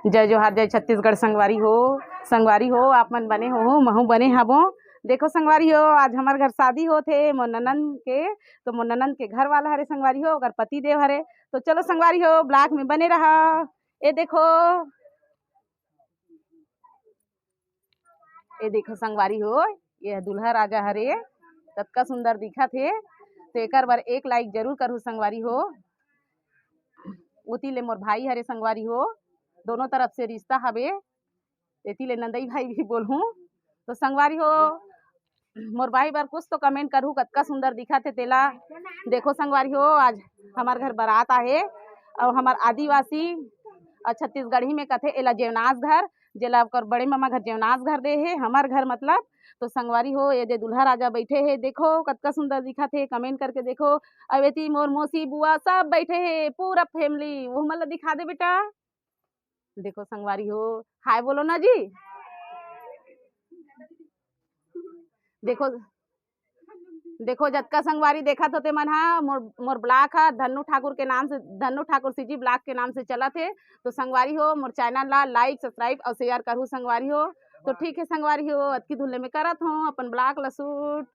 जय जोहार जय छत्तीसगढ़ संगवारी हो आप मन बने हो महू बने हबो। देखो संगवारी हो आज हमारे घर शादी होथे मोर ननद के, तो मोर ननद के घर वाला हरे संगवारी हो अगर पति देव हरे। तो चलो संगवारी हो ब्लॉग में बने रहा। ये देखो संगवारी हो ये दूल्हा राजा हरे तत्का सुंदर दिखत हे। तो एकर बार एक लाइक जरूर करू संगवारी हो। उती ले मोर भाई हरे संगवारी हो, दोनों तरफ से रिश्ता हवे, एती ले नंदई भाई भी बोलहूँ। तो संगवारी हो मोर भाई बार कुछ तो कमेंट करूँ कतका सुंदर दिखत है तेला। देखो संगवारी हो आज हमार घर बारात आहे और हमार आदिवासी और छत्तीसगढ़ी में कथे एला जेवनास घर, जेला ओकर बड़े मामा घर जेवनास घर दे है हमार घर मतलब। तो संगवारी हो ये दे दूल्हा राजा बैठे है, देखो कतका सुंदर दिखत है, कमेंट करके देखो। अब एती मोर मौसी बुआ सब बैठे है पूरा फैमिली, वो हमला दिखा दे बेटा। देखो संगवारी हो हाय बोलो ना जी। देखो देखो जतका संगवारी देखत होते मन हा मोर ब्लॉक हा धन्नू ठाकुर के नाम से, धन्नू ठाकुर सीजी ब्लॉक के नाम से चलत है। तो संगवारी हो मोर चैनल ला लाइक सब्सक्राइब और शेयर करूँ संगवारी हो। तो ठीक है संगवारी हो अतकी धुले में करत हूँ अपन ब्लॉग ला शूट।